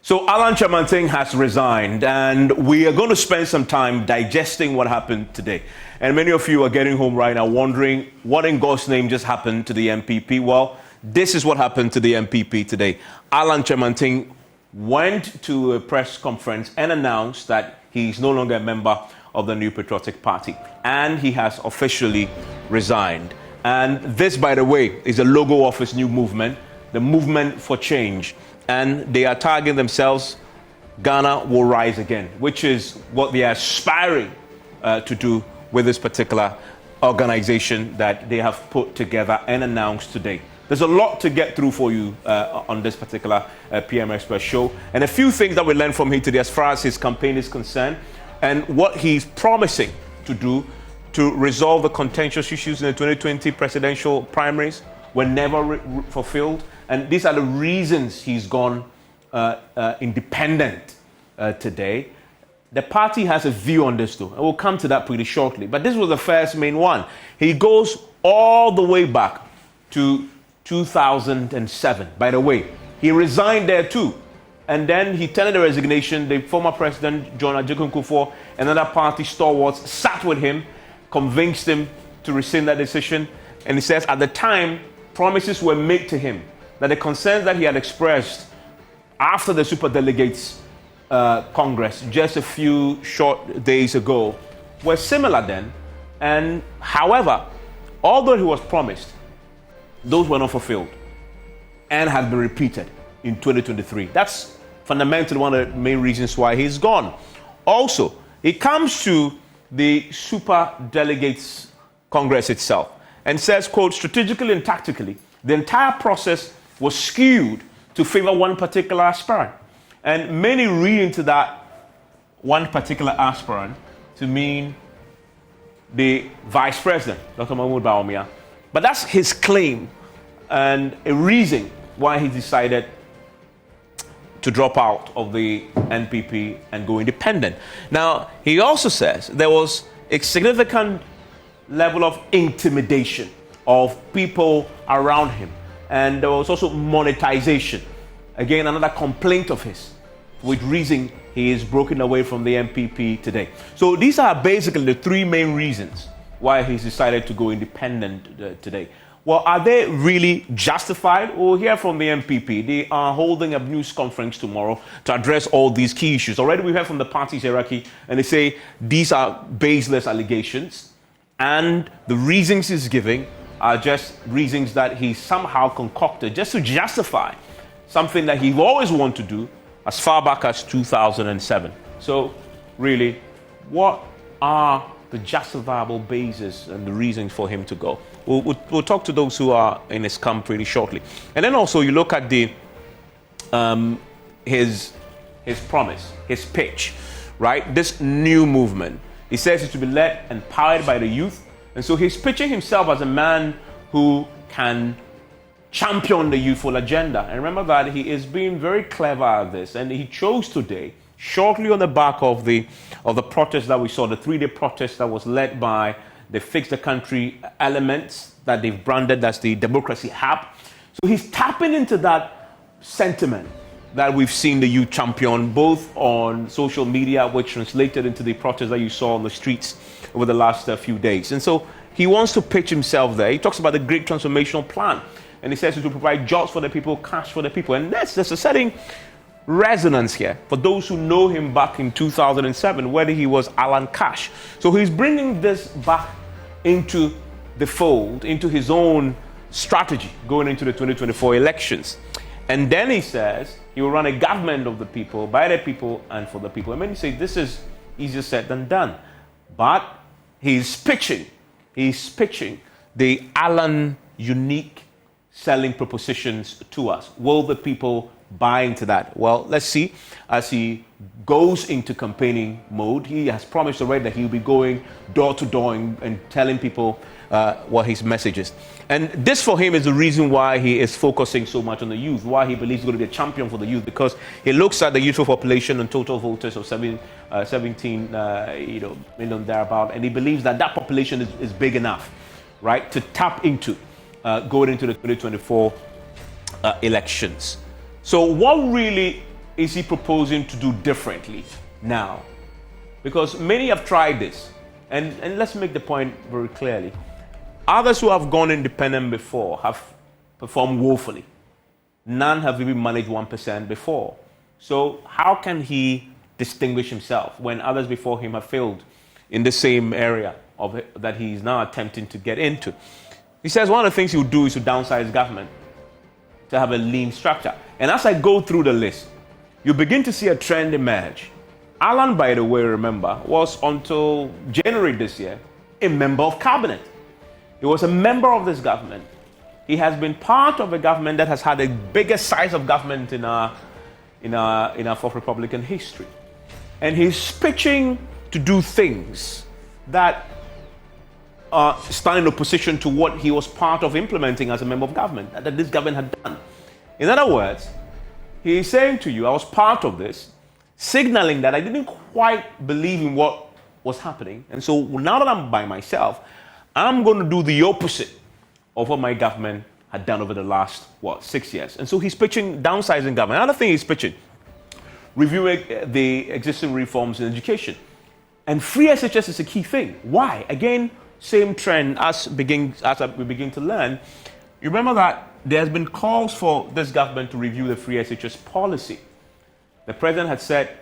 So Alan Kyerematen has resigned, and we are going to spend some time digesting what happened today. And many of you are getting home right now wondering what in God's name just happened to the NPP. Well, this is what happened to the NPP today. Alan Kyerematen went to a press conference and announced that he's no longer a member of the New Patriotic Party, and he has officially resigned. And this, by the way, is the logo of his new movement, the Movement for Change. And they are tagging themselves, Ghana will rise again, which is what they are aspiring to do with this particular organization that they have put together and announced today. There's a lot to get through for you on this particular PM Express show. And a few things that we learned from him today as far as his campaign is concerned and what he's promising to do to resolve the contentious issues in the 2020 presidential primaries were never fulfilled. And these are the reasons he's gone independent today. The party has a view on this too, and we'll come to that pretty shortly. But this was the first main one. He goes all the way back to 2007. By the way, he resigned there too. And then he tendered a resignation. The former president, John Ajikun Kufuor, and other party stalwarts sat with him, convinced him to rescind that decision. And he says at the time, promises were made to him that the concerns that he had expressed after the Superdelegates Congress just a few short days ago were similar then. And however, although he was promised, those were not fulfilled and have been repeated in 2023. That's fundamentally one of the main reasons why he's gone. Also, it comes to the Superdelegates Congress itself and says, quote, strategically and tactically, the entire process was skewed to favor one particular aspirant. And many read into that one particular aspirant to mean the vice president, Dr. Mahmoud Bawumia. But that's his claim and a reason why he decided to drop out of the NPP and go independent. Now, he also says there was a significant level of intimidation of people around him. And there was also monetization. Again, another complaint of his, with reason he is broken away from the NPP today. So these are basically the three main reasons why he's decided to go independent today. Well, are they really justified? We'll hear from the NPP. They are holding a news conference tomorrow to address all these key issues. Already we heard from the party's hierarchy, and they say these are baseless allegations, and the reasons he's giving are just reasons that he somehow concocted just to justify something that he always wanted to do as far back as 2007. So, really, what are the justifiable basis and the reasons for him to go? We'll talk to those who are in his camp pretty shortly. And then also you look at the his promise, his pitch, right? This new movement. He says it's to be led and powered by the youth. And so he's pitching himself as a man who can champion the youthful agenda. And remember that he is being very clever at this. And he chose today, shortly on the back of the protest that we saw, the 3-day protest that was led by the Fix the Country elements that they've branded as the Democracy Hub. So he's tapping into that sentiment that we've seen the youth champion, both on social media, which translated into the protests that you saw on the streets over the last few days. And so he wants to pitch himself there. He talks about the great transformational plan. And he says it will provide jobs for the people, cash for the people. And there's a certain resonance here for those who know him back in 2007, whether he was Alan Cash. So he's bringing this back into the fold, into his own strategy going into the 2024 elections. And then he says he will run a government of the people, by the people, and for the people. And then he says this is easier said than done. But he's pitching the Alan unique selling propositions to us. Will the people buy into that? Well, let's see. As he goes into campaigning mode, he has promised already that he'll be going door to door and telling people what his message is. And this for him is the reason why he is focusing so much on the youth, why he believes he's going to be a champion for the youth, because he looks at the youthful population and total voters of 17 million thereabout, and he believes that that population is big enough, right, to tap into going into the 2024 elections. So what really is he proposing to do differently now? Because many have tried this. And let's make the point very clearly. Others who have gone independent before have performed woefully. None have even managed 1% before. So how can he distinguish himself when others before him have failed in the same area that he's now attempting to get into? He says one of the things he would do is to downsize government, to have a lean structure. And as I go through the list, you begin to see a trend emerge. Alan, by the way, remember, was until January this year a member of cabinet. He was a member of this government. He has been part of a government that has had the biggest size of government in our Fourth Republican history. And he's pitching to do things that stand in opposition to what he was part of implementing as a member of government, that this government had done. In other words, he is saying to you, I was part of this, signaling that I didn't quite believe in what was happening. And so now that I'm by myself, I'm going to do the opposite of what my government had done over the last, 6 years. And so he's pitching downsizing government. Another thing he's pitching, reviewing the existing reforms in education. And free SHS is a key thing. Why? Again, same trend as we begin to learn. You remember that there has been calls for this government to review the free SHS policy. The president had said,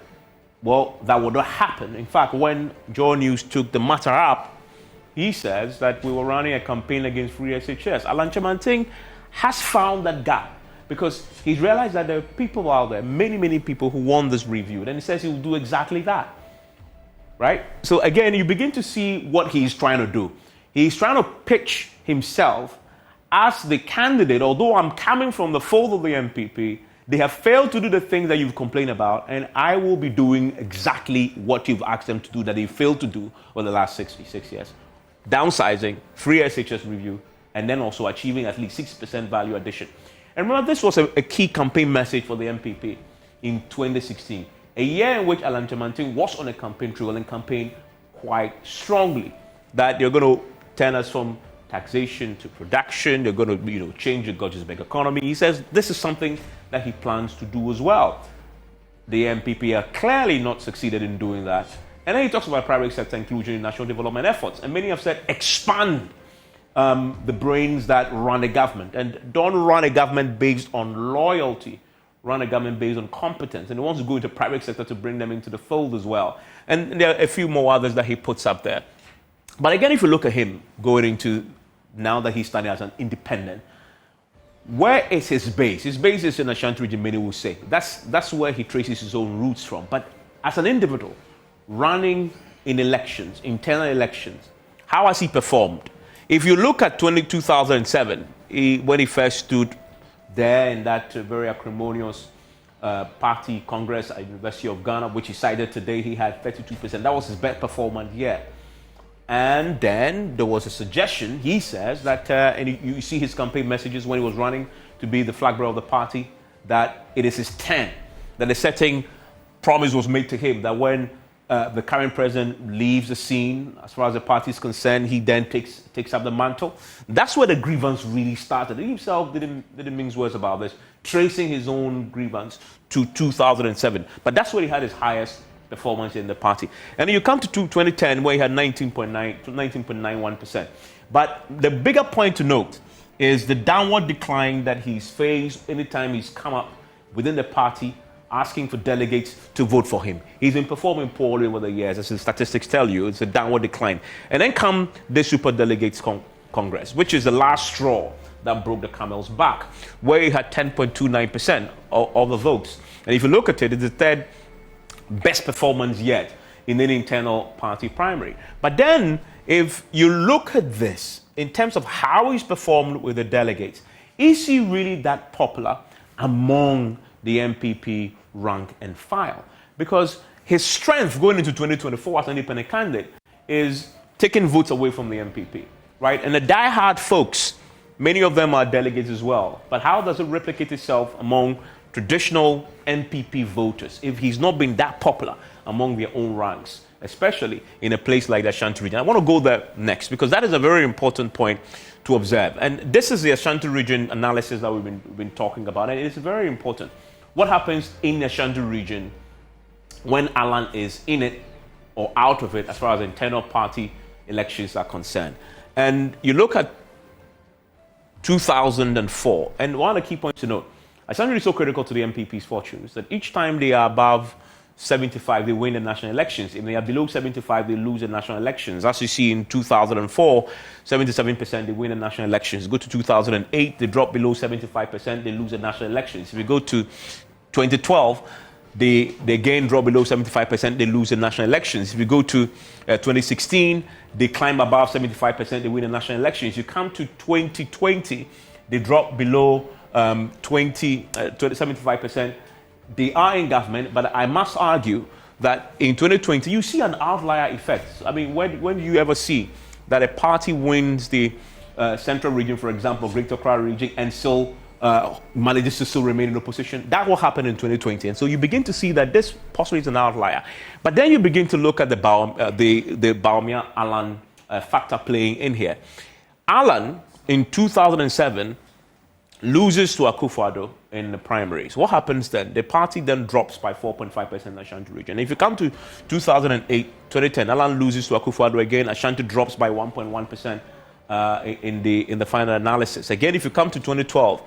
well, that would not happen. In fact, when Joe News took the matter up, he says that we were running a campaign against free SHS. Alan Kyerematen has found that gap because he's realized that there are people out there, many people who want this reviewed. And he says he will do exactly that. Right? So again, you begin to see what he's trying to do. He's trying to pitch himself as the candidate. Although I'm coming from the fold of the NPP, they have failed to do the things that you've complained about, and I will be doing exactly what you've asked them to do that they failed to do over the last 66 years. Downsizing, free SHS review, and then also achieving at least 6% value addition. And remember, this was a key campaign message for the NPP in 2016, a year in which Alan Kyerematen was on a campaign trail and campaigned quite strongly that they're going to turn us from taxation to production, they're going to change the gorgeous big economy. He says this is something that he plans to do as well. The NPP are clearly not succeeded in doing that. And then he talks about private sector inclusion in national development efforts. And many have said expand the brains that run a government. And don't run a government based on loyalty. Run a government based on competence. And he wants to go into private sector to bring them into the fold as well. And there are a few more others that he puts up there. But again, if you look at him going into, now that he's standing as an independent, where is his base? His base is in Ashanti region, many will say. That's where he traces his own roots from. But as an individual, running in elections, internal elections, how has he performed? If you look at 2007, when he first stood there in that very acrimonious party congress at the University of Ghana, which he cited today, he had 32%. That was his best performance yet. And then there was a suggestion, he says, that, and you see his campaign messages when he was running to be the flag bearer of the party, that it is his turn, that a certain promise was made to him that when the current president leaves the scene, as far as the party is concerned, he then takes up the mantle. That's where the grievance really started. He himself didn't mince words about this, tracing his own grievance to 2007. But that's where he had his highest performance in the party. And then you come to 2010, where he had 19.91%. But the bigger point to note is the downward decline that he's faced anytime he's come up within the party asking for delegates to vote for him. He's been performing poorly over the years, as the statistics tell you. It's a downward decline. And then come the Super Delegates Congress, which is the last straw that broke the camel's back, where he had 10.29% of the votes. And if you look at it, it's the third best performance yet in any internal party primary. But then, if you look at this in terms of how he's performed with the delegates, is he really that popular among the NPP rank and file? Because his strength going into 2024 as an independent candidate is taking votes away from the NPP, right? And the die-hard folks, many of them are delegates as well. But how does it replicate itself among traditional NPP voters if he's not been that popular among their own ranks, especially in a place like the Ashanti region? I want to go there next because that is a very important point to observe. And this is the Ashanti region analysis that we've been talking about, and it is very important. what happens in the Ashanti region when Alan is in it or out of it as far as internal party elections are concerned. And you look at 2004, and one of the key points to note, Ashanti is so critical to the NPP's fortunes that each time they are above 75, they win the national elections. If they are below 75, they lose the national elections. As you see in 2004, 77% they win the national elections. Go to 2008, they drop below 75%, they lose the national elections. If you go to 2012, they again drop below 75%, they lose the national elections. If you go to 2016, they climb above 75%, they win the national elections. You come to 2020, they drop below 75%. They are in government, but I must argue that in 2020, you see an outlier effect. I mean, when do you ever see that a party wins the central region, for example, Greater Accra region, and still manages to still remain in opposition? That will happen in 2020. And so you begin to see that this possibly is an outlier. But then you begin to look at the Bawumia-Alan factor playing in here. Alan, in 2007, loses to Akufo-Addo in the primaries. What happens then? The party then drops by 4.5% in the Ashanti region. If you come to 2008, 2010, Alan loses to Akufo-Addo again. Ashanti drops by 1.1% in the final analysis. Again, if you come to 2012,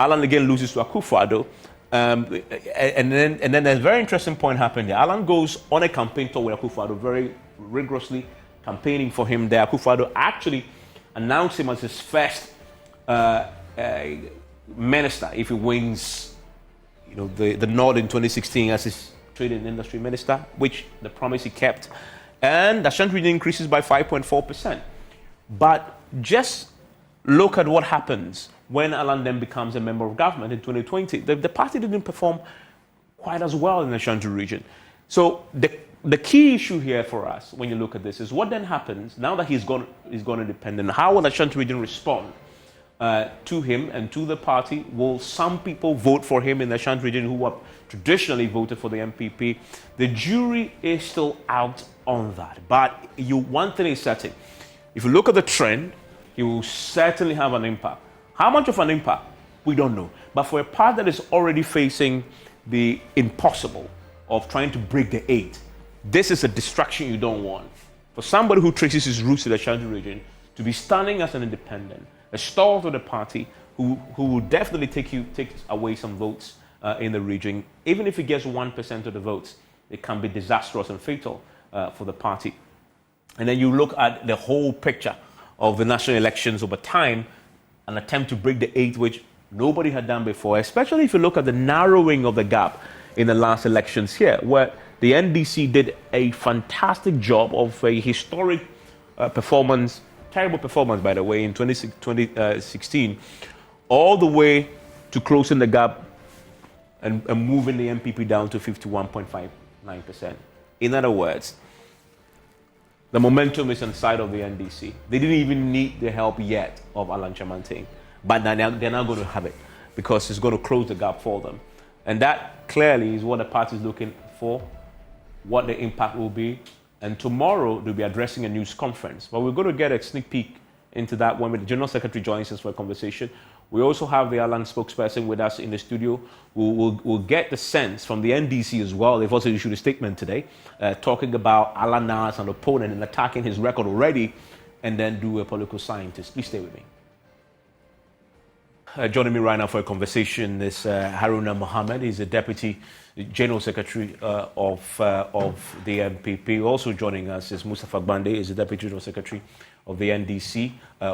Alan again loses to Akufo-Addo. And then there's a very interesting point happened there. Alan goes on a campaign tour with Akufo-Addo, very rigorously campaigning for him there. Akufo-Addo actually announced him as his first minister if he wins, the nod in 2016 as his trade and industry minister, which the promise he kept. And the Ashanti region increases by 5.4%. But just look at what happens when Alan then becomes a member of government in 2020. The party didn't perform quite as well in the Ashanti region. So the key issue here for us, when you look at this, is what then happens now that he's gone independent. How will the Ashanti region respond to him and to the party? Will some people vote for him in the Ashanti region who have traditionally voted for the NPP? The jury is still out on that. But one thing is certain. If you look at the trend, he will certainly have an impact. How much of an impact? We don't know. But for a party that is already facing the impossible of trying to break the 8, this is a distraction you don't want. For somebody who traces his roots to the Ashanti region to be standing as an independent, a stalwart of the party who will definitely take away some votes in the region. Even if he gets 1% of the votes, it can be disastrous and fatal for the party. And then you look at the whole picture of the national elections over time, an attempt to break the 8, which nobody had done before, especially if you look at the narrowing of the gap in the last elections here, where the NDC did a fantastic job of a historic performance. Terrible performance, by the way, in 2016, all the way to closing the gap and moving the NPP down to 51.59%. In other words, the momentum is on the side of the NDC. They didn't even need the help yet of Alan Kyerematen, but they're now going to have it because it's going to close the gap for them. And that clearly is what the party is looking for, what the impact will be. And tomorrow, they'll be addressing a news conference. But we're going to get a sneak peek into that when the General Secretary joins us for a conversation. We also have the Alan spokesperson with us in the studio. We'll get the sense from the NDC as well. They've also issued a statement today talking about Alan now as an opponent and attacking his record already, and then do a political scientist. Please stay with me. Joining me right now for a conversation is Haruna Mohammed. He's the Deputy General Secretary of the NPP. Also joining us is Mustafa Gbande, is the Deputy General Secretary of the NDC.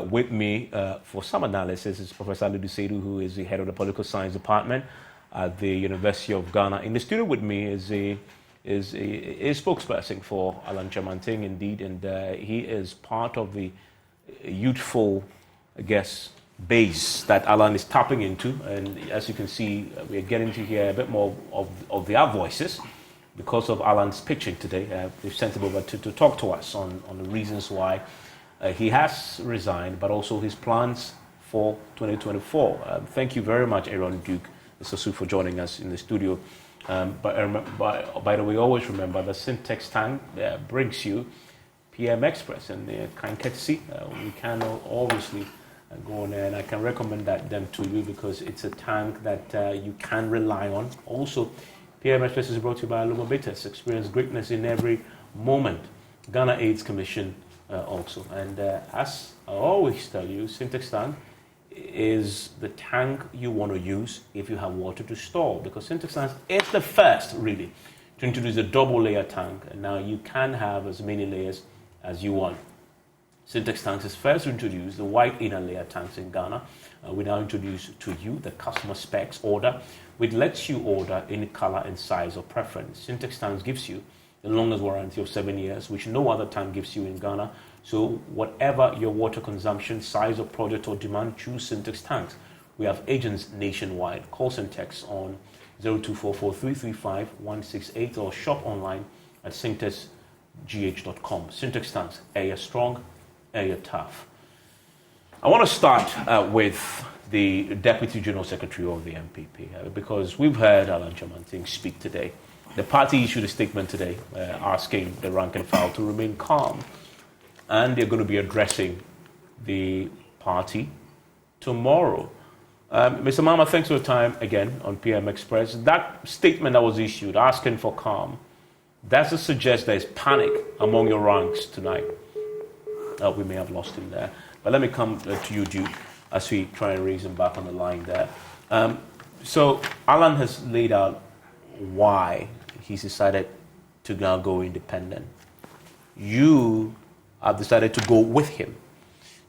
With me for some analysis is Professor Alidu Seidu, who is the head of the Political Science Department at the University of Ghana. In the studio with me is a spokesperson for Alan Kyerematen, indeed, and he is part of the youthful, I guess, base that Alan is tapping into. And as you can see, we are getting to hear a bit more of their voices because of Alan's pitching today. We've sent him over to talk to us on the reasons why he has resigned, but also his plans for 2024. Thank you very much, Aaron Duke, Mr. Su, for joining us in the studio. But by the way, always remember that Syntax Tank brings you PM Express, and kind courtesy. We can obviously go on there, and I can recommend them to you because it's a tank that you can rely on. Also, PM Express is brought to you by Aluma Bitters. Experience greatness in every moment. Ghana AIDS Commission also. And as I always tell you, Syntex tank is the tank you want to use if you have water to store, because Syntex tank is the first, really, to introduce a double layer tank, and now you can have as many layers as you want. Syntex tanks is first to introduce the white inner layer tanks in Ghana. We now introduce to you the customer specs order, which lets you order any color and size of preference. Syntex tanks gives you the longest warranty of 7 years, which no other tank gives you in Ghana. So whatever your water consumption, size of project or demand, choose Syntex tanks. We have agents nationwide. Call Syntex on 0244-335-168 or shop online at syntexgh.com. Syntex tanks, air strong, air tough. I want to start with the Deputy General Secretary of the NPP because we've heard Alan Kyerematen speak today. The party issued a statement today asking the rank and file to remain calm, and they're going to be addressing the party tomorrow. Mr. Mama, thanks for your time again on PM Express. That statement that was issued asking for calm, does it suggest there's panic among your ranks tonight? We may have lost him there. But let me come to you, Duke, as we try and raise him back on the line there. So Alan has laid out why he's decided to now go independent. You have decided to go with him.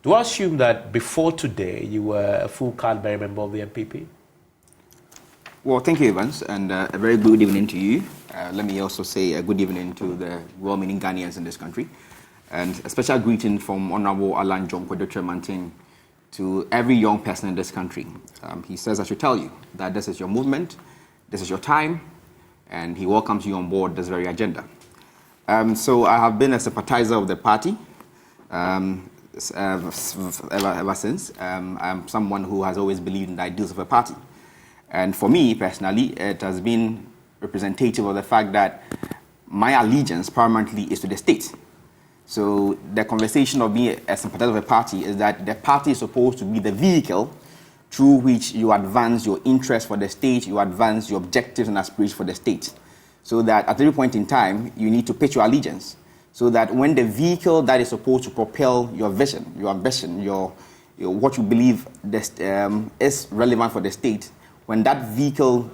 Do I assume that before today you were a full card-bearing member of the NPP? Well, thank you, Evans, and a very good evening to you. Let me also say a good evening to the well-meaning Ghanaians in this country. And a special greeting from Honorable Alan John Kyerematen to every young person in this country. He says I should tell you that this is your movement, this is your time, and he welcomes you on board this very agenda. So I have been a sympathizer of the party ever since. I'm someone who has always believed in the ideals of a party. And for me, personally, it has been representative of the fact that my allegiance paramountly is to the state. So the conversation of being a sympathizer of a party is that the party is supposed to be the vehicle through which you advance your interests for the state, you advance your objectives and aspirations for the state. So that at every point in time, you need to pitch your allegiance. So that when the vehicle that is supposed to propel your vision, your ambition, your what you believe is relevant for the state, when that vehicle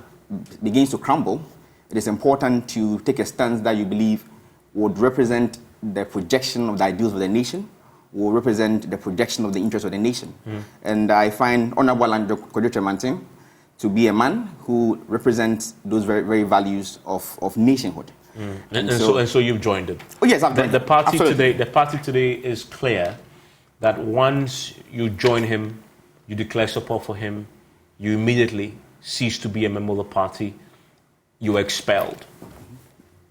begins to crumble, it is important to take a stance that you believe would represent the projection of the ideals of the nation, will represent the projection of the interests of the nation. And I find Honorable Kyerematen to be a man who represents those very, very values of nationhood. And so you've joined it. Oh yes, I've joined the party Absolutely. today. The party today is clear that once you join him, you declare support for him, you immediately cease to be a member of the party. You are expelled.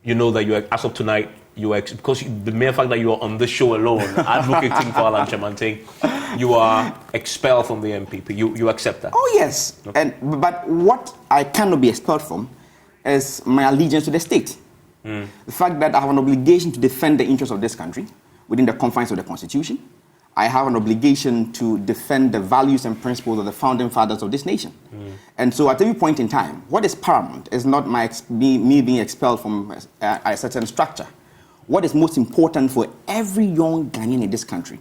You know that you are, as of tonight, because the mere fact that you are on this show alone advocating for Alan Kyerematen, you are expelled from the NPP. You accept that? Oh yes, Okay. But what I cannot be expelled from is my allegiance to the state. The fact that I have an obligation to defend the interests of this country within the confines of the Constitution. I have an obligation to defend the values and principles of the founding fathers of this nation. And so at every point in time, what is paramount is not me being expelled from a certain structure. What is most important for every young Ghanaian in this country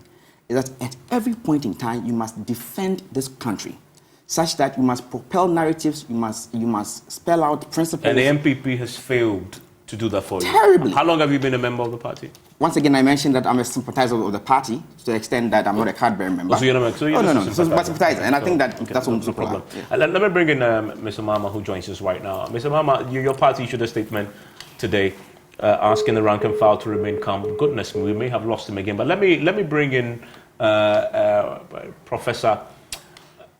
is that at every point in time, you must defend this country such that you must propel narratives, you must spell out principles. And the NPP has failed to do that for you. Terribly. How long have you been a member of the party? Once again, I mentioned that I'm a sympathizer of the party to the extent that I'm not a card-bearing member. Oh, so you're not, so you're no. just a But sympathizer, and I think that okay, that's no the problem. Yeah. Let me bring in Mr. Mama, who joins us right now. Mr. Mama, your party issued a statement today asking the rank and file to remain calm. Goodness me, we may have lost him again. But let me bring in Professor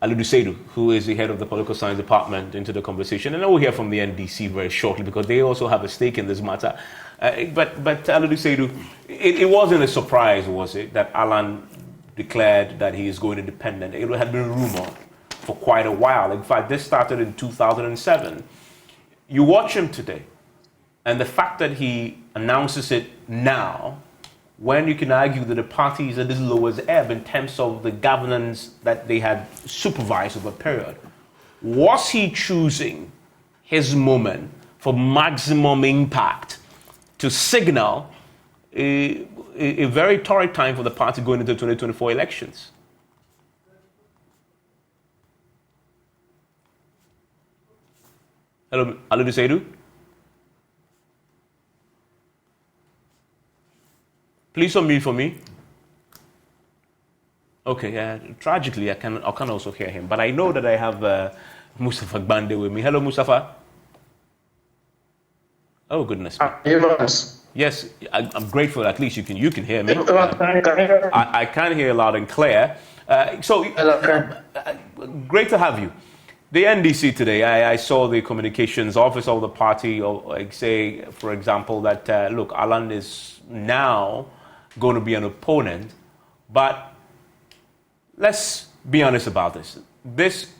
Aludu, who is the head of the political science department, into the conversation. And I will hear from the NDC very shortly because they also have a stake in this matter. But Aludu, it wasn't a surprise, was it, that Alan declared that he is going independent? It had been rumored for quite a while. In fact, this started in 2007. You watch him today, and the fact that he announces it now when you can argue that the party is at this lowest ebb in terms of the governance that they had supervised over a period. Was he choosing his moment for maximum impact to signal a very torrid time for the party going into the 2024 elections? Hello, Seidu. Please unmute for me. Okay, tragically, I can also hear him, but I know that I have Mustafa Gbande with me. Hello, Mustafa. Oh goodness. Yes, I'm grateful. At least you can hear me. I can hear loud and clear. Great to have you. The NDC today, I saw the communications office of the party, say, for example, that look, Alan is now going to be an opponent, but let's be honest about this. This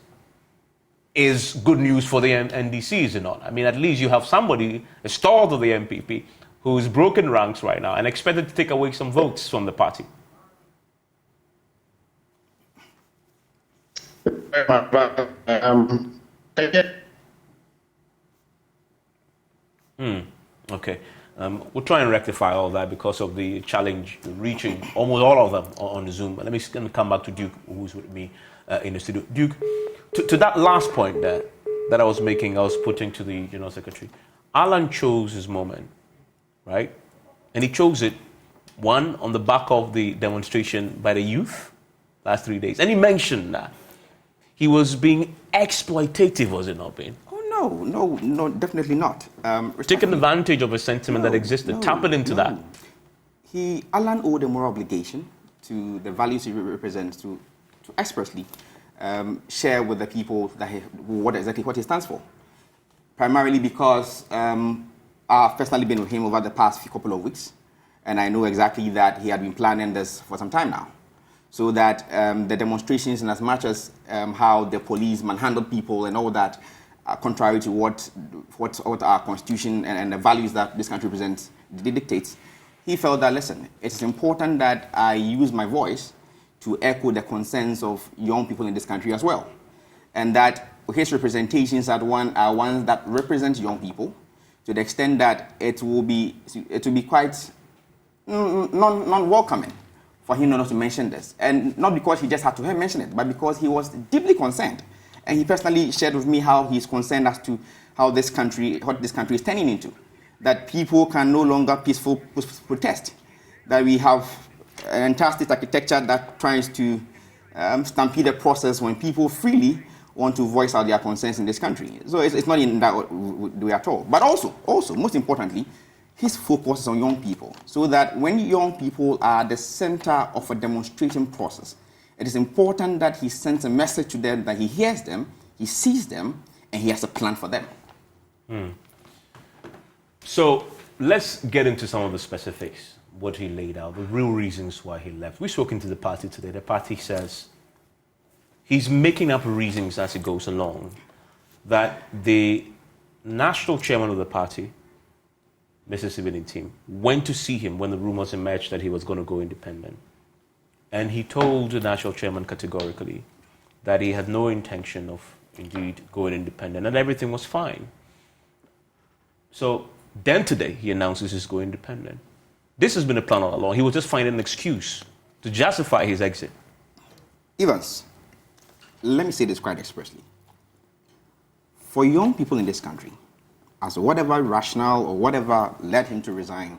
is good news for the NDC, is it not? I mean, at least you have somebody, a stalwart of the NPP, who's broken ranks right now and expected to take away some votes from the party. Okay. We'll try and rectify all that because of the challenge reaching almost all of them on the Zoom. Let me come back to Duke, who's with me in the studio. Duke, to that last point that I was making, I was putting to the General Secretary. Alan chose his moment, right? And he chose it, one, on the back of the demonstration by the youth last 3 days. And he mentioned that he was being exploitative, was it not being? No, definitely not. Taking advantage of a sentiment that existed, tapping into that. Alan owed a moral obligation to the values he represents to expressly share with the people what he stands for. Primarily because I've personally been with him over the past couple of weeks, and I know exactly that he had been planning this for some time now. So that the demonstrations, and as much as how the police manhandled people and all that, contrary to what our constitution and the values that this country represents dictates, he felt that, listen, it is important that I use my voice to echo the concerns of young people in this country as well. And that his representations are ones that represent young people to the extent that it will be quite non-welcoming for him not to mention this. And not because he just had to mention it, but because he was deeply concerned. And he personally shared with me how he's concerned as to what this country is turning into. That people can no longer peaceful protest. That we have an entire state architecture that tries to stampede the process when people freely want to voice out their concerns in this country. So it's not in that way at all. But also, most importantly, his focus is on young people. So that when young people are the center of a demonstration process, it is important that he sends a message to them, that he hears them, he sees them, and he has a plan for them. So let's get into some of the specifics, what he laid out, the real reasons why he left. We've spoken to the party today. The party says he's making up reasons as he goes along, that the national chairman of the party, Mr. Civilian Team, went to see him when the rumors emerged that he was going to go independent. And he told the national chairman categorically that he had no intention of indeed going independent and everything was fine. So then today he announces he's going independent. This has been a plan all along. He was just finding an excuse to justify his exit. Evans, let me say this quite expressly. For young people in this country, as whatever rationale or whatever led him to resign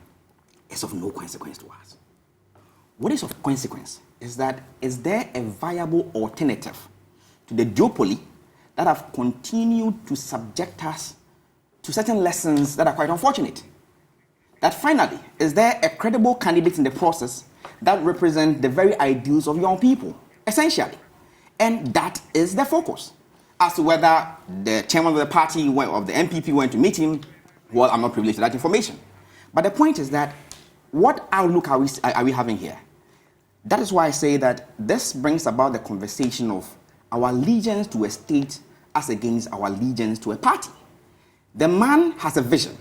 is of no consequence to us. What is of consequence is that is there a viable alternative to the duopoly that have continued to subject us to certain lessons that are quite unfortunate? That finally, is there a credible candidate in the process that represents the very ideals of young people, essentially? And that is the focus. As to whether the chairman of the party of the NPP went to meet him, well, I'm not privileged to that information. But the point is that what outlook are we having here? That is why I say that this brings about the conversation of our allegiance to a state as against our allegiance to a party. The man has a vision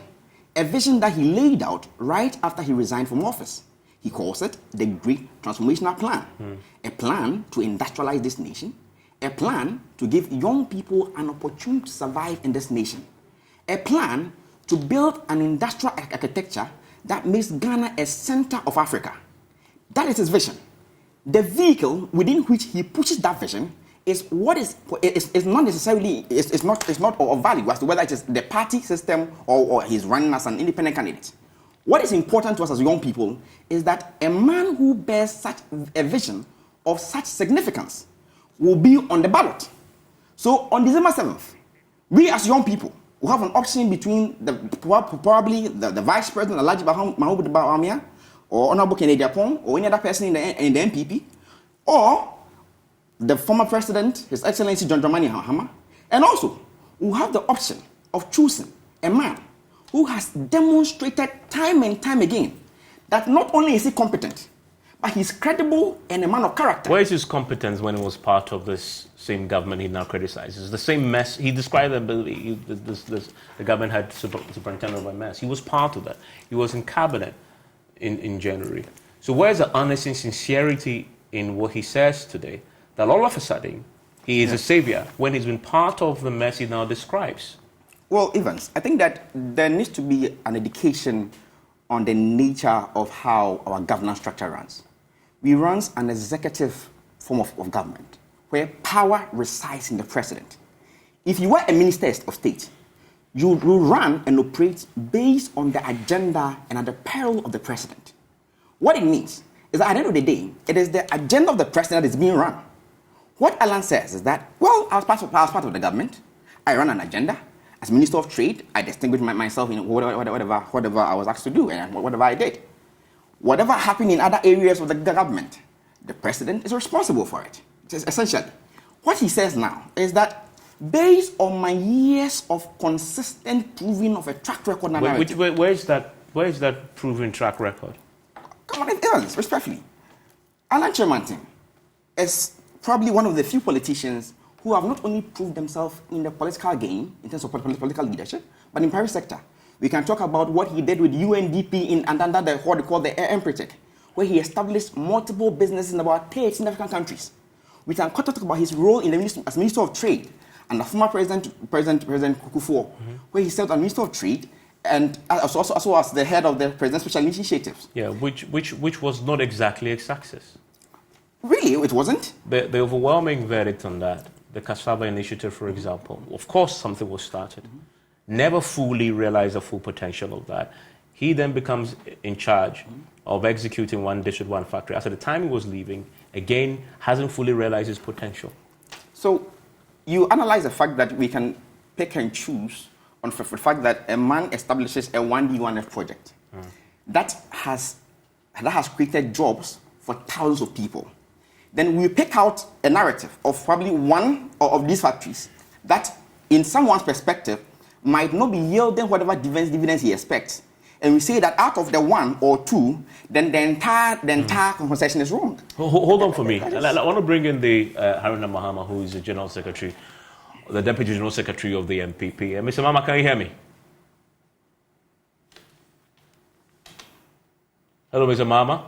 that he laid out right after he resigned from office. He calls it the Great Transformational Plan. A plan to industrialize this nation, a plan to give young people an opportunity to survive in this nation, a plan to build an industrial architecture that makes Ghana a center of Africa. That is his vision. The vehicle within which he pushes that vision is what is not necessarily is not of value as to whether it is the party system or he's running as an independent candidate. What is important to us as young people is that a man who bears such a vision of such significance will be on the ballot. So on December 7th, we as young people will have an option between probably the Vice President, Alhaji Mahmoud Bawumia, or Honorable Kennedy Apong, or any other person in the NPP, or the former President, His Excellency John Dramani Mahama, and also we'll have the option of choosing a man who has demonstrated time and time again that not only is he competent, but he's credible and a man of character. Where is his competence when he was part of this same government he now criticizes? The same mess. He described the government had superintendent of a mess. He was part of that. He was in cabinet in January. So where's the honesty and sincerity in what he says today, that all of a sudden he is a savior when he's been part of the mess he now describes? Well, Evans, I think that there needs to be an education on the nature of how our governance structure runs. We run an executive form of government where power resides in the president. If you were a minister of state, you will run and operate based on the agenda and at the peril of the president. What it means is that at the end of the day, it is the agenda of the president that is being run. What Alan says is that, well, I was part of the government. I run an agenda. As Minister of Trade, I distinguished myself in whatever I was asked to do and whatever I did. Whatever happened in other areas of the government, the president is responsible for it. Essentially, what he says now is that based on my years of consistent proving of a track record narrative. Where is that proven track record? Come on, Evans, respectfully. Alan Kyerematen is probably one of the few politicians who have not only proved themselves in the political game, in terms of political leadership, but in private sector. We can talk about what he did with UNDP under what they call the NPP, where he established multiple businesses in about 13 African countries. We can talk about his role as Minister of Trade and the former President Kufuor, where he served as Minister of Trade and also as the head of the President's Special Initiatives. Yeah, which was not exactly a success. Really, it wasn't? The overwhelming verdict on that, the Cassava Initiative, for example, of course something was started. Never fully realized the full potential of that. He then becomes in charge of executing one district, one factory. As at the time he was leaving, again, hasn't fully realized his potential. So you analyze the fact that we can pick and choose on the fact that a man establishes a 1D, 1F project. That has created jobs for thousands of people. Then we pick out a narrative of probably one of these factories that, in someone's perspective, might not be yielding whatever dividends he expects. And we say that out of the one or two, then the entire conversation is wrong. Hold on for me. I want to bring in the Haruna Mahama, who is the General Secretary, the Deputy General Secretary of the NPP. Mr. Mahama, can you hear me? Hello, Mr. Mahama.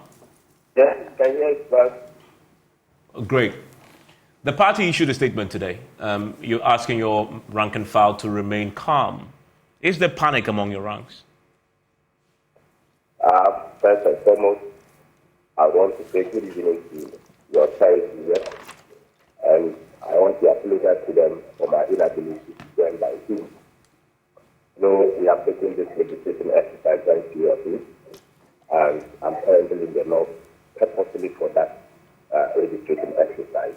Yes, can you hear me, sir? Great. The party issued a statement today. You're asking your rank and file to remain calm. Is there panic among your ranks? First and foremost, I want to say good evening to your charity here, and I want to apologize to them for my inability to join my team. No, we have taken this legislation exercise very seriously, and I'm currently in the north purposely for that registration exercise.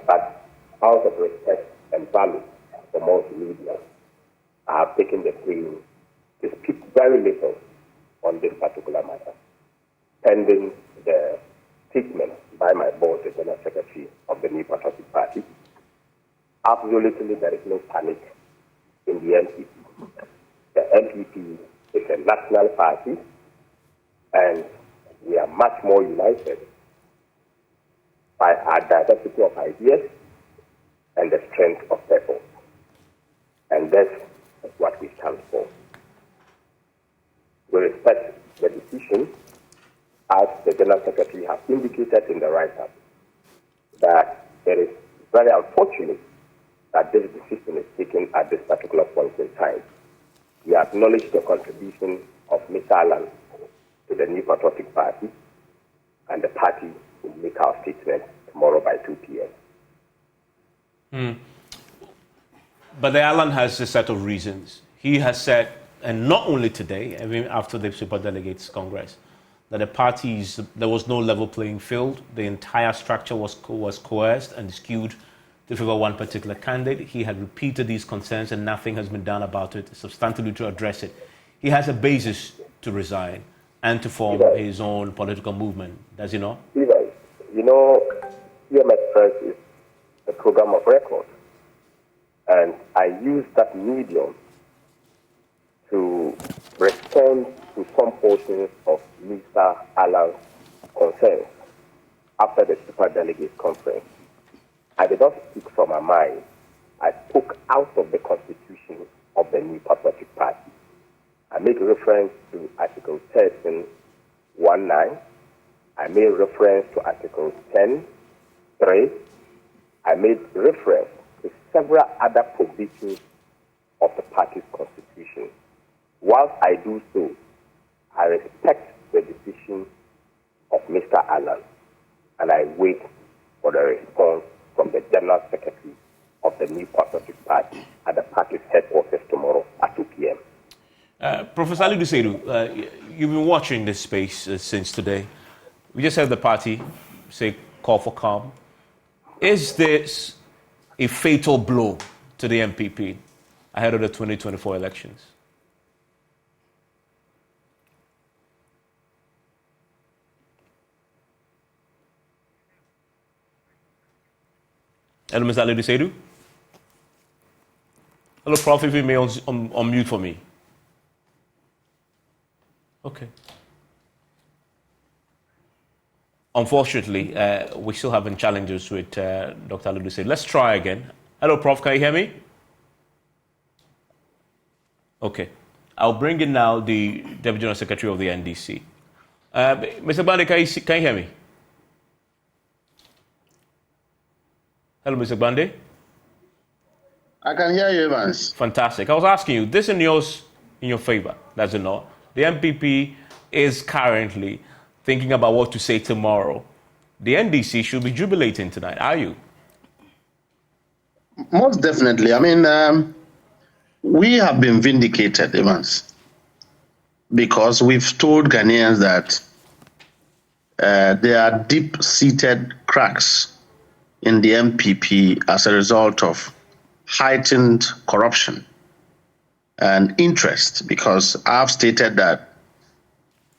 But out of respect and value for multimedia, I have taken the freedom to speak very little on this particular matter, pending the statement by my boss, the General Secretary of the New Patriotic Party. Absolutely, there is no panic in the NPP. The NPP is a national party, and we are much more united by our diversity of ideas and the strength of purpose. And that's what we stand for. We respect the decision as the General Secretary has indicated in the write-up, that it is very unfortunate that this decision is taken at this particular point in time. We acknowledge the contribution of Mr. Allen to the New Patriotic Party, and the party will make our statement tomorrow by 2 p.m. But the Allen has a set of reasons. He has said, and not only today, even after the Superdelegates Congress, that there was no level playing field. The entire structure was coerced and skewed to favor one particular candidate. He had repeated these concerns and nothing has been done about it, substantively to address it. He has a basis to resign and to form his own political movement, does he not? Even, CMS Press is a program of record, and I use that medium to respond to some portions of Mr. Allen's concerns after the Superdelegates Conference. I did not speak from my mind. I spoke out of the constitution of the New Patriotic Party. I made reference to Article 13(19). I made reference to Article 10(3). I made reference to several other provisions of the party's constitution. Whilst I do so, I respect the decision of Mr. Allen, and I wait for the response from the General Secretary of the New Patriotic Party at the party's headquarters tomorrow at 2 p.m. Professor Ali Dusedu, you've been watching this space since today. We just heard the party say call for calm. Is this a fatal blow to the NPP ahead of the 2024 elections? Hello, Mr. Ali Dusedu. Hello, Prof. If you may on mute for me. Okay. Unfortunately, we're still having challenges with Dr. Ali Dusedu. Let's try again. Hello, Prof. Can you hear me? Okay. I'll bring in now the Deputy General Secretary of the NDC. Mr. Bande, can you hear me? Hello, Mr. Bande. I can hear you, Evans. Fantastic. I was asking you, this in your favor, does it not? The NPP is currently thinking about what to say tomorrow. The NDC should be jubilating tonight. Are you? Most definitely. I mean, we have been vindicated, Evans, because we've told Ghanaians that there are deep-seated cracks in the NPP as a result of heightened corruption and interest, because I've stated that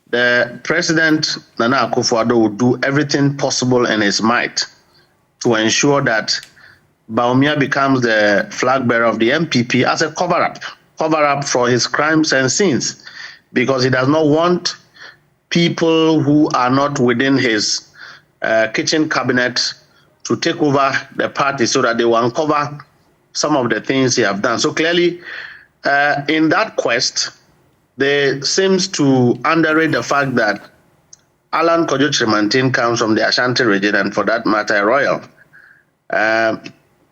the President, Nana Akufo-Addo, will do everything possible in his might to ensure that Bawumia becomes the flag bearer of the NPP as a cover-up for his crimes and sins, because he does not want people who are not within his kitchen cabinet to take over the party so that they will uncover some of the things he have done. So clearly, in that quest, there seems to underrate the fact that Alan Kojo Kyerematen comes from the Ashanti region, and for that matter, a royal.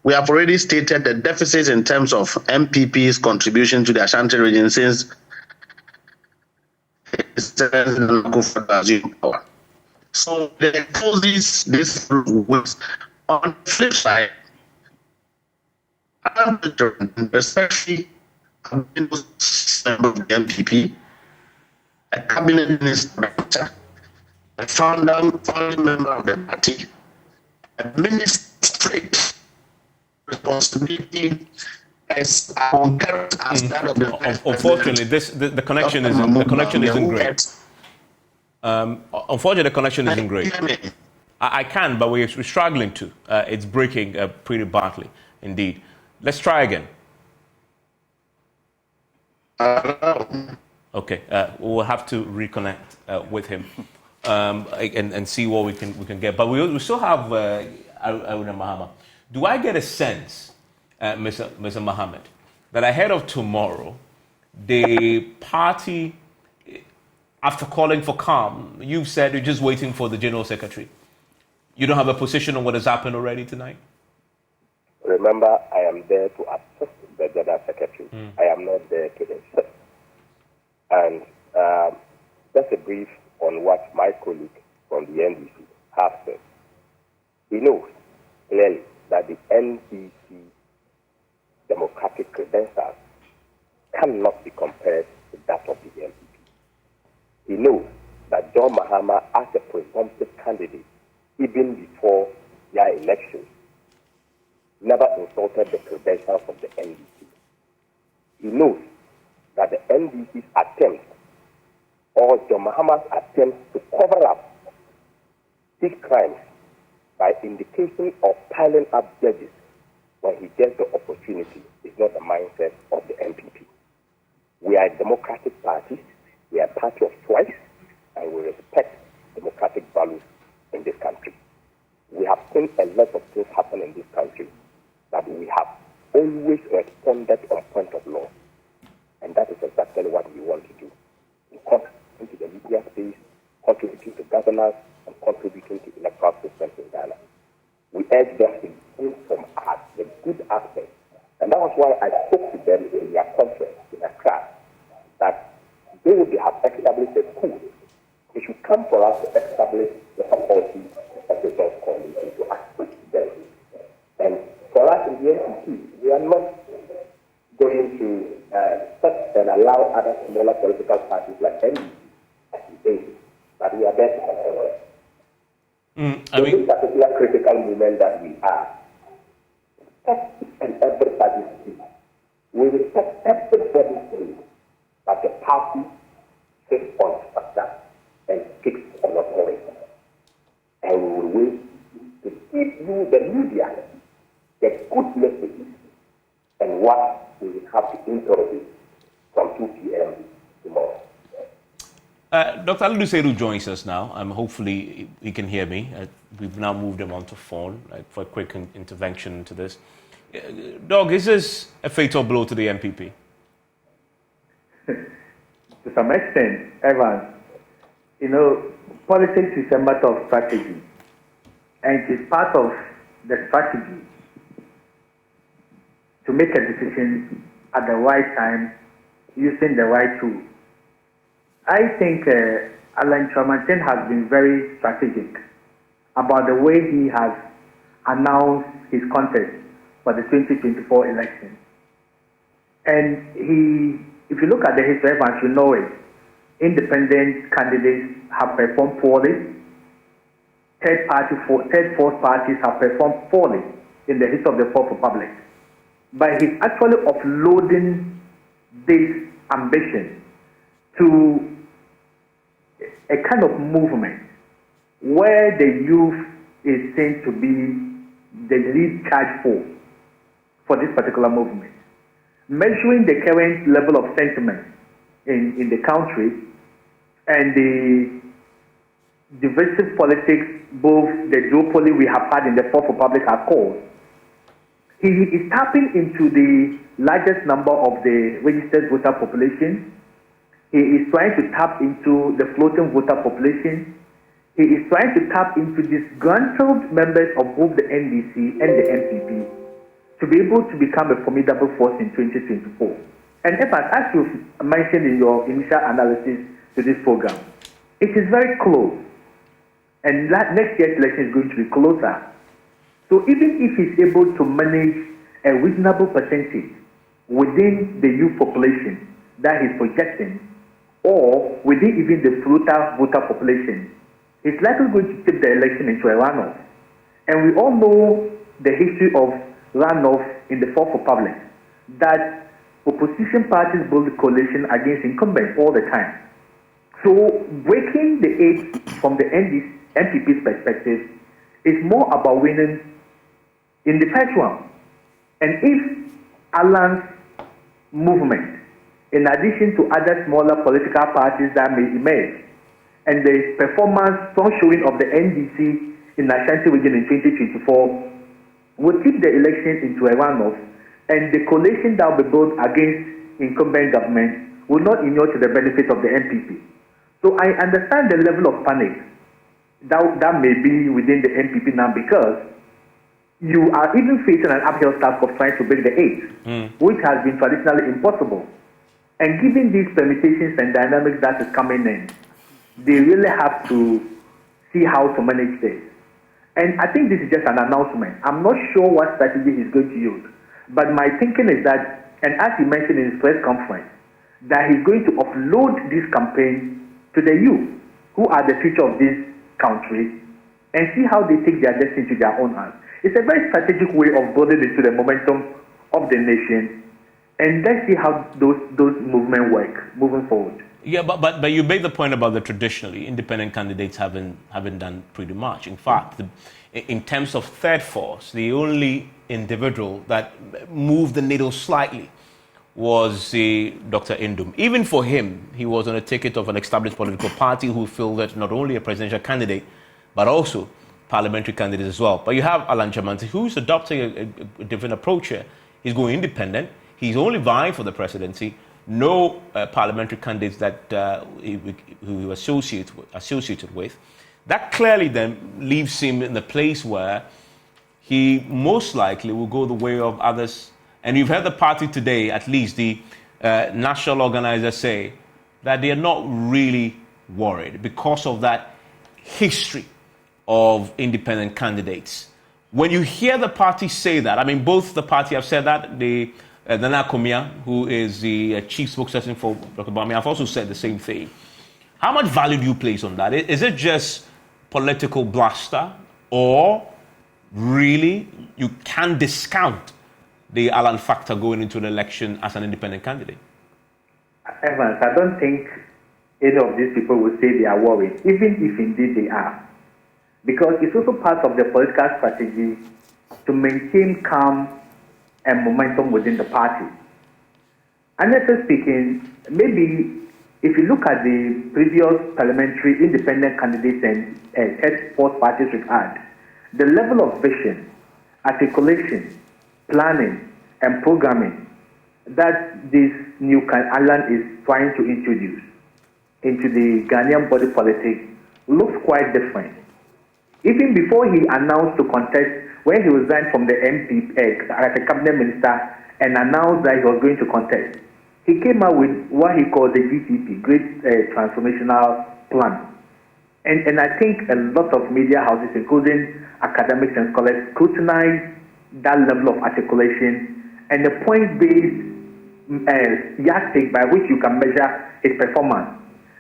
We have already stated the deficit in terms of MPP's contribution to the Ashanti region since assumed power. So they expose this with. On the flip side, especially a member of the NPP, a cabinet minister, a founding member of the party, a ministerial responsibility as concurrent as that of the unfortunately, the connection isn't great. Unfortunately, the connection isn't great. I can, but we're struggling to. It's breaking pretty badly, indeed. Let's try again. Okay, we'll have to reconnect with him and see what we can get. But we still have Aruna Mahama. Do I get a sense, Mr. Mohammed, that ahead of tomorrow, the party after calling for calm, you've said you're just waiting for the General Secretary. You don't have a position on what has happened already tonight? Remember, I am there to assist the General Secretary. I am not there to insist. And just a brief on what my colleague from the NDC has said. He knows clearly that the NDC democratic credentials cannot be compared to that of the NPP. He knows that John Mahama, as a presumptive candidate, even before their election, never insulted the credentials of the NDC. He knows that the NDC's attempt, or John Mahama's attempt to cover up these crimes by indication of piling up judges when he gets the opportunity, is not the mindset of the NPP. We are a democratic party, we are a party of choice, and we respect democratic values in this country. We have seen a lot of things happen in this country, that we have always responded on point of law. And that is exactly what we want to do. We contribute to the media space, contributing to governance, and contributing to electoral systems in Ghana. We urge them to gain from us the good aspects. And that was why I spoke to them in their conference in Accra, that they would have established a school. It should come for us to establish the faculty of the Joint Coalition to assist them. And for us in the NPP, we are not going to set and allow other smaller political parties like NDC to say that we are there to support. In this particular critical moment that we are, respect and everybody's speech. We respect everybody's speech, but the party sits on structure and kicks on authority. And we will wait to give you, the media, the good message and what we will have to interview from 2 p.m. tomorrow. Dr. Aluseru joins us now. Hopefully he can hear me. We've now moved him onto phone for a quick intervention into this. Doug, is this a fatal blow to the NPP? To some extent, Evans, politics is a matter of strategy. And it is part of the strategy to make a decision at the right time using the right tool. I think Alan Kyerematen has been very strategic about the way he has announced his contest for the 2024 election. And if you look at the history, Evans, you know it, independent candidates have performed poorly. Fourth parties have performed poorly in the history of the Fourth Republic. But he's actually offloading this ambition to a kind of movement where the youth is seen to be the lead charge for this particular movement. Measuring the current level of sentiment in the country and the divisive politics, both the duopoly we have had in the Fourth Republic has caused, he is tapping into the largest number of the registered voter population. He is trying to tap into the floating voter population. He is trying to tap into disgruntled members of both the NDC and the NPP to be able to become a formidable force in 2024. And as you've mentioned in your initial analysis to this program, it is very close. And next year's election is going to be closer. So even if he's able to manage a reasonable percentage within the youth population that he's projecting, or within even the floater voter population, he's likely going to take the election into a runoff. And we all know the history of runoff in the Fourth Republic, that opposition parties build a coalition against incumbents all the time. So breaking the eight from the NPP's perspective is more about winning in the first round. And if Alan's movement, in addition to other smaller political parties that may emerge, and the strong showing of the NDC in Ashanti region in 2024, will tip the election into a runoff, and the coalition that will be built against incumbent government will not inure to the benefit of the NPP. So I understand the level of panic that may be within the NPP now, because you are even facing an uphill task of trying to break the eight, which has been traditionally impossible. And given these permutations and dynamics that is coming in, they really have to see how to manage this. And I think this is just an announcement. I'm not sure what strategy he's going to use. But my thinking is that, and as he mentioned in his press conference, that he's going to offload this campaign to the youth, who are the future of this country, and see how they take their destiny to their own hands. It's a very strategic way of building into the momentum of the nation. And let's see how those movements work moving forward. Yeah, but you made the point about the traditionally independent candidates haven't done pretty much. In fact, in terms of third force, the only individual that moved the needle slightly was Dr. Indum. Even for him, he was on a ticket of an established political party who fielded not only a presidential candidate, but also parliamentary candidates as well. But you have Alan Kyerematen, who's adopting a different approach here. He's going independent. He's only vying for the presidency. No parliamentary candidates that who associated with. That clearly then leaves him in the place where he most likely will go the way of others. And you've heard the party today, at least the national organizers, say that they are not really worried because of that history of independent candidates. When you hear the party say that, I mean, both the party have said that, Nana Komia, who is the chief spokesperson for Dr. Bami, have also said the same thing. How much value do you place on that? Is it just political bluster, or really you can discount the Alan factor going into the election as an independent candidate? Evans, I don't think any of these people will say they are worried, even if indeed they are. Because it's also part of the political strategy to maintain calm and momentum within the party. Honestly speaking, maybe if you look at the previous parliamentary independent candidates and third force parties we've had, the level of vision, articulation, planning, and programming that this new Alan is trying to introduce into the Ghanaian body politic looks quite different. Even before he announced to contest, when he resigned from the NPP as a cabinet minister and announced that he was going to contest, he came out with what he called the GTP, Great Transformational Plan. And I think a lot of media houses, including academics and scholars, scrutinize that level of articulation and the point-based yardstick by which you can measure his performance.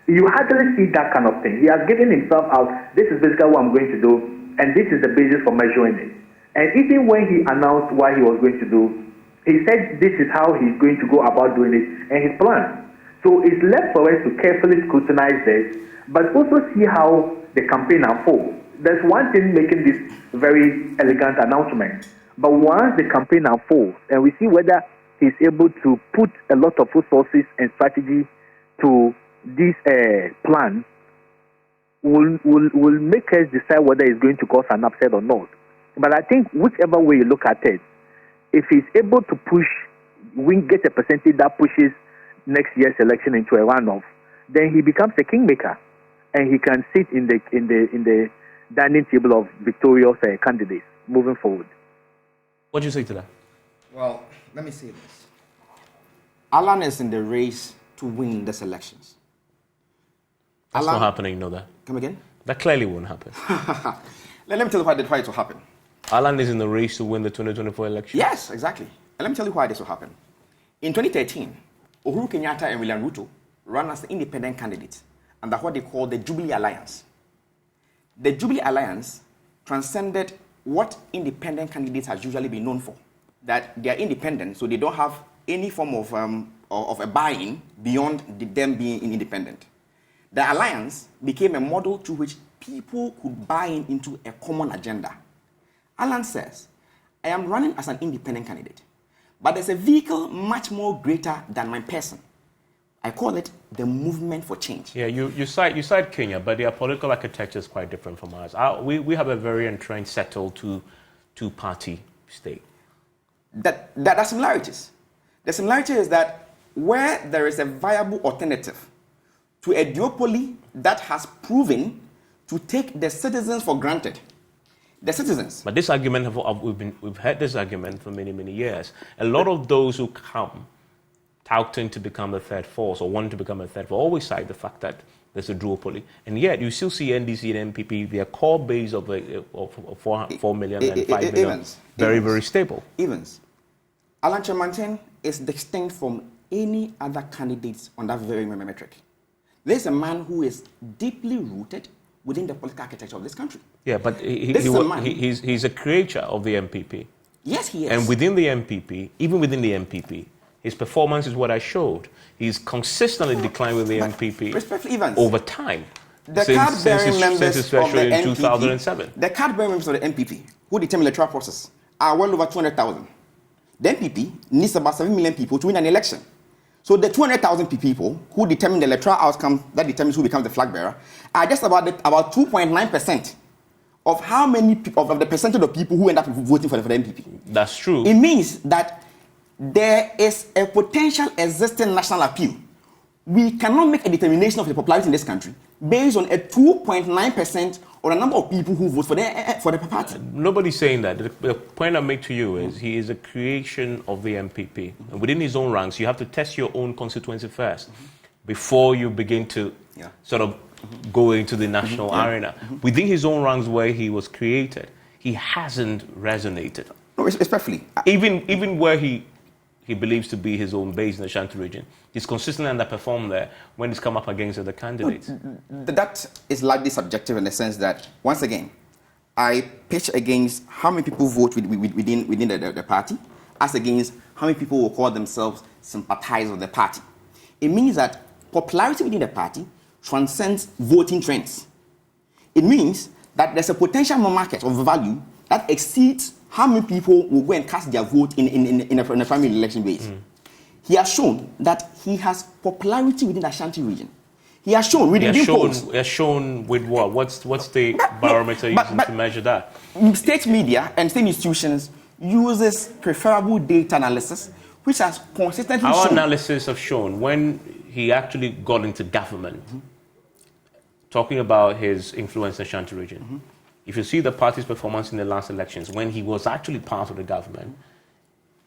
You hardly see that kind of thing. He has given himself out, this is basically what I'm going to do, and this is the basis for measuring it. And even when he announced what he was going to do, he said this is how he's going to go about doing it and his plan. So it's left for us to carefully scrutinize this, but also see how the campaign unfolds. There's one thing making this very elegant announcement, but once the campaign unfolds and we see whether he's able to put a lot of resources and strategy to this plan, will make us decide whether it's going to cause an upset or not. But I think whichever way you look at it, if he's able to get a percentage that pushes next year's election into a runoff, then he becomes a kingmaker, and he can sit in the dining table of victorious candidates moving forward. What do you say to that? Well, let me say this. Alan is in the race to win these elections. That's not happening, you know that. Come again? That clearly won't happen. Let me tell you why it will happen. Alan is in the race to win the 2024 election. Yes, exactly. And let me tell you why this will happen. In 2013, Uhuru Kenyatta and William Ruto ran as independent candidates under what they call the Jubilee Alliance. The Jubilee Alliance transcended what independent candidates have usually been known for. That they are independent, so they don't have any form of a buy-in beyond them being independent. The alliance became a model through which people could buy into a common agenda. Alan says, I am running as an independent candidate, but there's a vehicle much more greater than my person. I call it the movement for change. Yeah, you cite Kenya, but their political architecture is quite different from ours. We have a very entrenched, settled two-party state. There are similarities. The similarity is that where there is a viable alternative to a duopoly that has proven to take the citizens for granted. The citizens. But this argument, we've had this argument for many, many years. A lot of those who come touting to become a third force or wanting to become a third force always cite the fact that there's a duopoly. And yet you still see NDC and NPP, their core base of 4 million and 5 million, very stable. Evans. Alan Kyerematen is distinct from any other candidates on that very metric. There's a man who is deeply rooted within the political architecture of this country. Yeah, but he's a creator of the NPP. Yes, he is. And within the NPP, even within the NPP, his performance is what I showed. He's consistently declined with the NPP over time. The card-bearing members of the NPP, 2007. The card-bearing members of the NPP who determine the electoral process are well over 200,000. The NPP needs about 7 million people to win an election. So the 200,000 people who determine the electoral outcome that determines who becomes the flag bearer are just about 2.9% of how many of the percentage of people who end up voting for the NPP. That's true. It means that there is a potential existing national appeal. We cannot make a determination of the popularity in this country based on a 2.9% or the number of people who vote for the party. Nobody's saying that. The point I make to you is he is a creation of the NPP. And within his own ranks, you have to test your own constituency first before you begin to sort of go into the national arena. Within his own ranks where he was created, he hasn't resonated. No, especially. Even where he believes to be his own base in the Ashanti region, he's consistently underperformed there when he's come up against other candidates. That is largely subjective in the sense that, once again, I pitch against how many people vote within the party as against how many people will call themselves sympathizers of the party. It means that popularity within the party transcends voting trends. It means that there's a potential market of value that exceeds how many people will go and cast their vote in a primary election base. He has shown that he has popularity within the Ashanti region. He has shown with the polls. He has shown with what? What's the barometer using to measure that? State media and state institutions uses preferable data analysis, which has consistently shown. Our analysis have shown when he actually got into government, talking about his influence in the Ashanti region. If you see the party's performance in the last elections, when he was actually part of the government,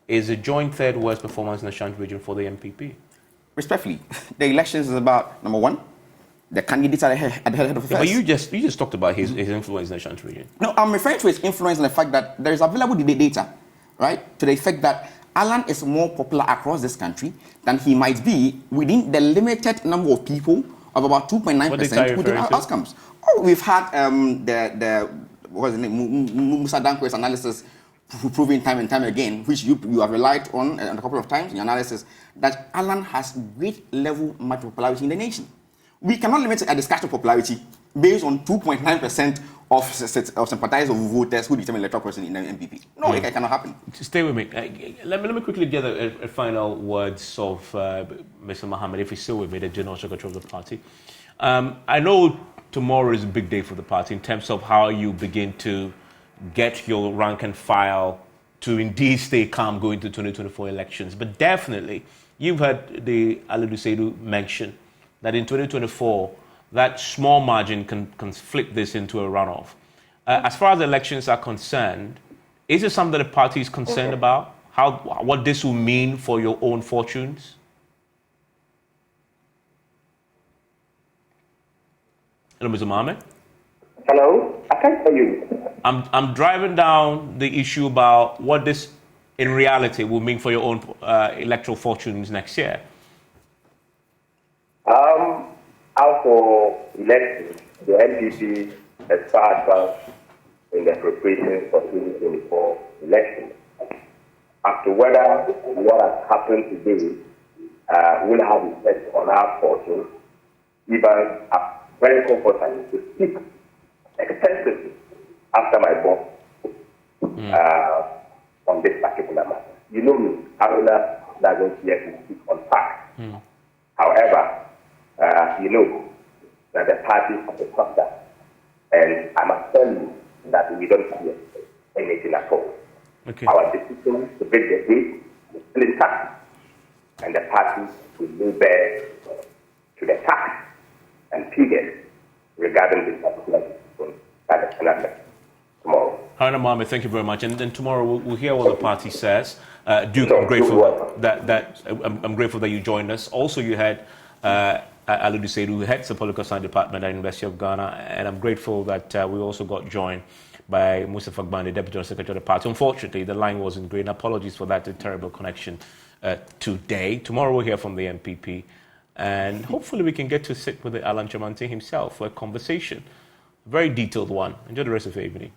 is a joint third worst performance in the Ashanti region for the NPP. Respectfully, the elections is about, number one, the candidates at the head of affairs. But you just talked about his influence in the Ashanti region. No, I'm referring to his influence in the fact that there is available data, right, to the effect that Alan is more popular across this country than he might be within the limited number of people of about 2.9% within our outcomes. Oh, we've had what was the name, Musa Dankwe's analysis proving time and time again, which you have relied on a couple of times in your analysis, that Alan has great level of popularity in the nation. We cannot limit a discussion of popularity based on 2.9% of sympathizers of voters who determine electoral person in the NPP. No, it cannot happen. Stay with me. Let me quickly get a final words of Mr. Mohammed, if he's still with me, the General Secretary of the party. I know tomorrow is a big day for the party in terms of how you begin to get your rank and file to indeed stay calm going to 2024 elections. But definitely, you've heard the Alidu Seidu mention that in 2024, that small margin can flip this into a runoff. As far as elections are concerned, is it something that the party is concerned about? What this will mean for your own fortunes? Hello, Mr. Mohammed. Hello, I can't hear you. I'm driving down the issue about what this, in reality, will mean for your own electoral fortunes next year. As for elections, the NPP is far advanced in the preparation for 2024 elections. As to whether what has happened today will have effect on our fortune, even I'm very comfortable to speak extensively after my book on this particular matter. You know me, Aruna doesn't yet speak on facts. However, you know that the party has a structure, and I must tell you that we don't fear anything at all. Okay. Our decision to break the date is still intact, and the party will move back to the task period regarding this particular decision by the Senate tomorrow. Haruna Mohammed, thank you very much. And then tomorrow we'll hear what the party says. Duke, So, I'm grateful welcome. I'm grateful that you joined us. Also, you had Aludu Seidu, who heads the political science department at the University of Ghana, and I'm grateful that we also got joined by Mustafa Gbani, Deputy General Secretary of the party. Unfortunately, the line wasn't great. Apologies for that terrible connection today. Tomorrow we'll hear from the NPP, and hopefully we can get to sit with Alan Kyerematen himself for a conversation, a very detailed one. Enjoy the rest of your evening.